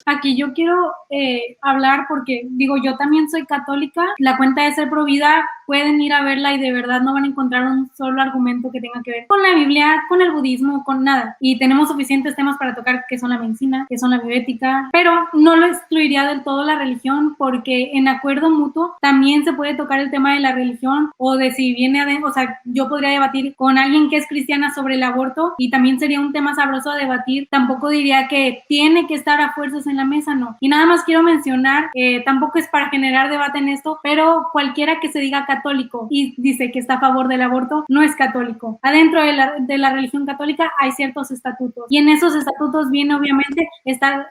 Aquí yo quiero hablar porque, digo, yo también soy católica. La cuenta de Ser Provida pueden ir a verla y de verdad no van a encontrar un solo argumento que tenga que ver con la Biblia, con el budismo, con nada. Y tenemos suficientes temas para tocar, que son la medicina, que son la bioética, pero no lo excluiría del todo la religión, porque en acuerdo mutuo también se puede tocar el tema de la religión, o de si viene o sea, yo podría debatir con alguien que es cristiana sobre el aborto y también sería un tema sabroso a debatir. Tampoco diría que tiene que estar a fuerzas en la mesa, no. Y nada más quiero mencionar, tampoco es para generar debate en esto, pero cualquiera que se diga católico y dice que está a favor del aborto, no es católico. Adentro de la religión católica hay ciertos estatutos, y en esos estatutos viene obviamente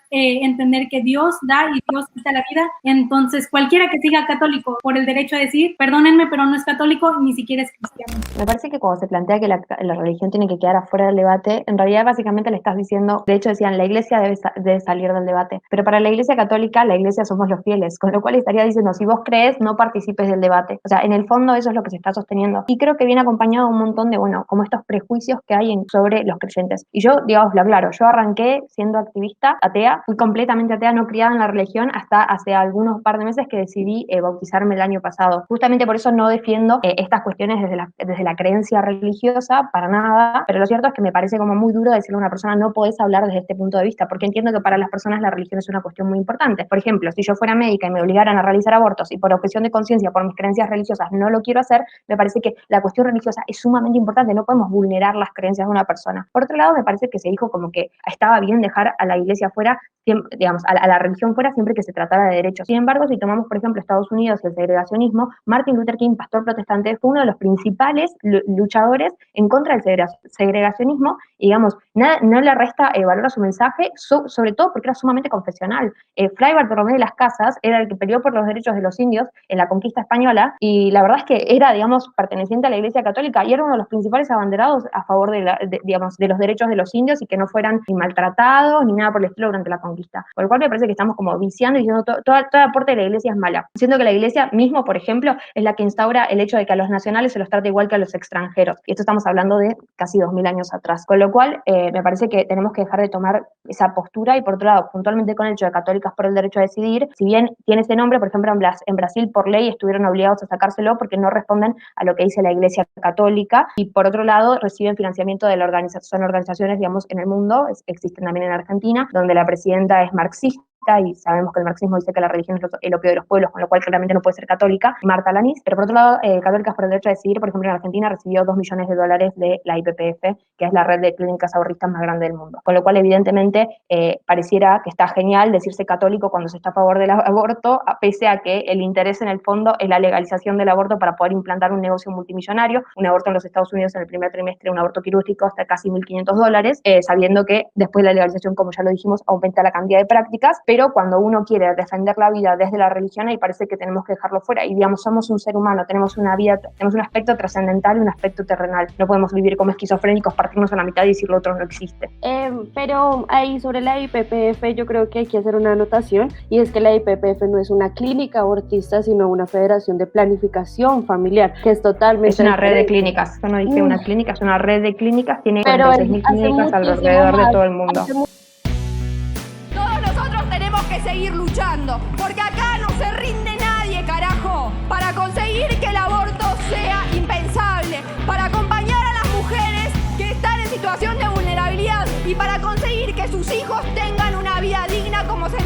entender que Dios da y Dios quita la vida. Entonces, cualquiera que siga católico por el derecho a decir, perdónenme, pero no es católico, ni siquiera es cristiano. Me parece que cuando se plantea que la religión tiene que quedar afuera del debate, en realidad básicamente le estás diciendo, de hecho decían, la iglesia debe salir del debate, pero para la iglesia católica, la iglesia somos los fieles, con lo cual estaría diciendo, si vos crees, no participes del debate. O sea, en el fondo eso es lo que se está sosteniendo. Y creo que viene acompañado de un montón de, bueno, como estos prejuicios que hay sobre los creyentes. Y yo, digamos, lo aclaro, yo arranqué siendo activista, atea, fui completamente atea, no criada en la religión, hasta hace algunos par de meses que decidí bautizarme el año pasado. Justamente por eso no defiendo estas cuestiones desde la creencia religiosa, para nada, pero lo cierto es que me parece como muy duro decirle a una persona no podés hablar desde este punto de vista, porque entiendo que para las personas la religión es una cuestión muy importante. Por ejemplo, si yo fuera médica y me obligaran a realizar abortos y por objeción de conciencia, por mis creencias religiosas, no lo quiero hacer, me parece que la cuestión religiosa es sumamente importante, no podemos vulnerar las creencias de una persona. Por otro lado, me parece que se dijo como que estaba bien dejar a la iglesia fuera, digamos, a la religión fuera siempre que se tratara de derechos. Sin embargo, si tomamos, por ejemplo, Estados Unidos y el segregacionismo, Martin Luther King, pastor protestante, fue uno de los principales luchadores en contra del segregacionismo, y digamos, no le resta valor a su mensaje, sobre todo porque era sumamente confesional. Fray Bartolomé de las Casas era el que peleó por los derechos de los indios en la conquista española, y la verdad es que era, digamos, perteneciente a la Iglesia Católica, y era uno de los principales abanderados a favor digamos, de los derechos de los indios, y que no fueran ni maltratados, ni nada por el estilo durante la conquista. Por lo cual me parece que estamos como viciando y diciendo todo aporte de la Iglesia es mala. Siendo que la Iglesia mismo, por ejemplo, es la que instaura el hecho de que a los nacionales se los trate igual que a los extranjeros. Y esto estamos hablando de casi 2000 años atrás. Con lo cual, me parece que tenemos que dejar de tomar esa postura, y por otro lado, puntualmente con el hecho de Católicas por el Derecho a Decidir, si bien tiene ese nombre, por ejemplo, en Brasil por ley estuvieron obligados a sacárselo porque no responden a lo que dice la Iglesia Católica, y por otro lado reciben financiamiento de la organización, son organizaciones, digamos, en el mundo, existen también en Argentina, donde la presidenta es marxista, y sabemos que el marxismo dice que la religión es el opio de los pueblos, con lo cual claramente no puede ser católica, Marta Lanis. Pero por otro lado, Católicas por el Derecho a Decidir, por ejemplo, en Argentina recibió $2 millones de la IPPF, que es la red de clínicas abortistas más grande del mundo. Con lo cual, evidentemente, pareciera que está genial decirse católico cuando se está a favor del aborto, pese a que el interés en el fondo es la legalización del aborto para poder implantar un negocio multimillonario. Un aborto en los Estados Unidos en el primer trimestre, un aborto quirúrgico, hasta casi $1.500, sabiendo que después de la legalización, como ya lo dijimos, aumenta la cantidad de prácticas, pero cuando uno quiere defender la vida desde la religión, ahí parece que tenemos que dejarlo fuera. Y digamos, somos un ser humano, tenemos una vida, tenemos un aspecto trascendental y un aspecto terrenal. No podemos vivir como esquizofrénicos, partirnos a la mitad y decir lo otro no existe. Pero ahí sobre la IPPF yo creo que hay que hacer una anotación, y es que la IPPF no es una clínica abortista, sino una federación de planificación familiar, que es totalmente... Es una red de clínicas. Yo no dije una clínica, es una red de clínicas, tiene 46.000 clínicas alrededor de todo el mundo. Tenemos que seguir luchando, porque acá no se rinde nadie, carajo, para conseguir que el aborto sea impensable, para acompañar a las mujeres que están en situación de vulnerabilidad y para conseguir que sus hijos tengan una vida digna como se